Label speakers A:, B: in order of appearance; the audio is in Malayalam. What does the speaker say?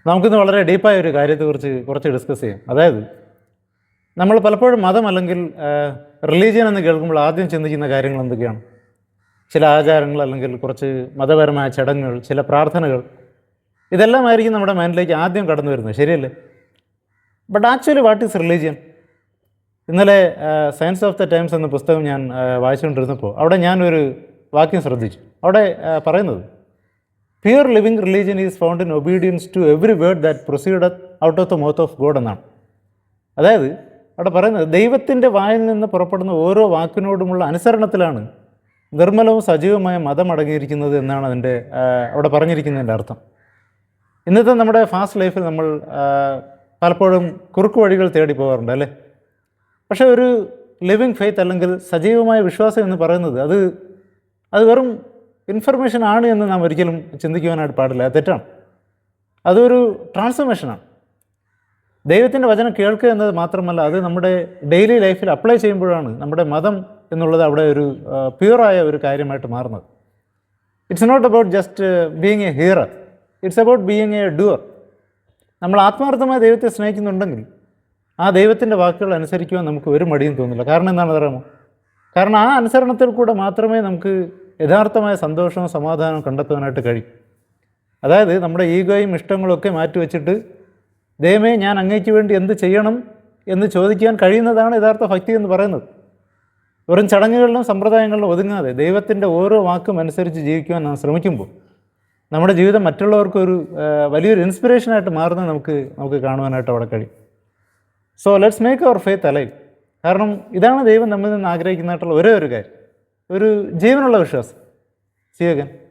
A: നമുക്കിന്ന് വളരെ ഡീപ്പായ ഒരു കാര്യത്തെക്കുറിച്ച് കുറച്ച് ഡിസ്കസ് ചെയ്യാം. അതായത് നമ്മൾ പലപ്പോഴും മതം അല്ലെങ്കിൽ റിലീജിയൻ എന്ന് കേൾക്കുമ്പോൾ ആദ്യം ചിന്തിക്കുന്ന കാര്യങ്ങൾ എന്തൊക്കെയാണ്? ചില ആചാരങ്ങൾ അല്ലെങ്കിൽ കുറച്ച് മതപരമായ ചടങ്ങുകൾ, ചില പ്രാർത്ഥനകൾ, ഇതെല്ലാമായിരിക്കും നമ്മുടെ മൈൻഡിലേക്ക് ആദ്യം കടന്നു വരുന്നത്, ശരിയല്ലേ? But actually what is religion? ഇന്നലെ സയൻസ് ഓഫ് ദ ടൈംസ് എന്ന പുസ്തകം ഞാൻ വായിച്ചുകൊണ്ടിരുന്നപ്പോൾ അവിടെ ഞാനൊരു വാക്യം ശ്രദ്ധിച്ചു. അവിടെ പറയുന്നത് pure living religion is found in obedience to every word that proceedeth out of the mouth of God എന്നാണ്. അതായത് അവിടെ പറയുന്നത് ദൈവത്തിൻ്റെ വായിൽ നിന്ന് പുറപ്പെടുന്ന ഓരോ വാക്കിനോടുമുള്ള അനുസരണത്തിലാണ് നിർമ്മലവും സജീവമായ മതം അടങ്ങിയിരിക്കുന്നത് എന്നാണ് അതിൻ്റെ അവിടെ പറഞ്ഞിരിക്കുന്നതിൻ്റെ അർത്ഥം. ഇന്നത്തെ നമ്മുടെ ഫാസ്റ്റ് ലൈഫിൽ നമ്മൾ പലപ്പോഴും കുറുക്കു വഴികൾ തേടി പോകാറുണ്ട്, അല്ലേ? പക്ഷേ ഒരു ലിവിങ് ഫെയ്ത്ത് അല്ലെങ്കിൽ സജീവമായ വിശ്വാസം എന്ന് പറയുന്നത് അത് വെറും ഇൻഫർമേഷൻ ആണ് എന്ന് നാം ഒരിക്കലും ചിന്തിക്കുവാനായിട്ട് പാടില്ല. അത് തെറ്റാണ്. അതൊരു ട്രാൻസ്ഫർമേഷനാണ്. ദൈവത്തിൻ്റെ വചനം കേൾക്കുക എന്നത് മാത്രമല്ല, അത് നമ്മുടെ ഡെയിലി ലൈഫിൽ അപ്ലൈ ചെയ്യുമ്പോഴാണ് നമ്മുടെ മതം എന്നുള്ളത് അവിടെ ഒരു പ്യുവറായ ഒരു കാര്യമായിട്ട് മാറുന്നത്. It's not about just being a hearer, it's about being a doer. നമ്മൾ ആത്മാർത്ഥമായി ദൈവത്തെ സ്നേഹിക്കുന്നുണ്ടെങ്കിൽ ആ ദൈവത്തിൻ്റെ വാക്കുകൾ അനുസരിക്കുവാൻ നമുക്ക് ഒരു മടിയും തോന്നില്ല. കാരണം എന്താണെന്ന് അറിയാമോ? കാരണം ആ അനുസരണത്തിൽ കൂടെ മാത്രമേ നമുക്ക് യഥാർത്ഥമായ സന്തോഷവും സമാധാനവും കണ്ടെത്തുവാനായിട്ട് കഴിയും. അതായത് നമ്മുടെ ഈഗോയും ഇഷ്ടങ്ങളൊക്കെ മാറ്റിവെച്ചിട്ട് ദൈവമേ ഞാൻ അങ്ങേക്ക് വേണ്ടി എന്ത് ചെയ്യണം എന്ന് ചോദിക്കാൻ കഴിയുന്നതാണ് യഥാർത്ഥ ഭക്തി എന്ന് പറയുന്നത്. വെറും ചടങ്ങുകളിലും സമ്പ്രദായങ്ങളിലും ഒതുങ്ങാതെ ദൈവത്തിൻ്റെ ഓരോ വാക്കും അനുസരിച്ച് ജീവിക്കുവാൻ നാം ശ്രമിക്കുമ്പോൾ നമ്മുടെ ജീവിതം മറ്റുള്ളവർക്കൊരു വലിയൊരു ഇൻസ്പിറേഷനായിട്ട് മാറുന്നത് നമുക്ക് കാണുവാനായിട്ട് അവിടെ കഴിയും. So let's make our faith alive. കാരണം ഇതാണ് ദൈവം നമ്മിൽ നിന്ന് ആഗ്രഹിക്കുന്നതായിട്ടുള്ള ഒരേ ഒരു കാര്യം, ഒരു ജീവനുള്ള വിശ്വാസം. See you again.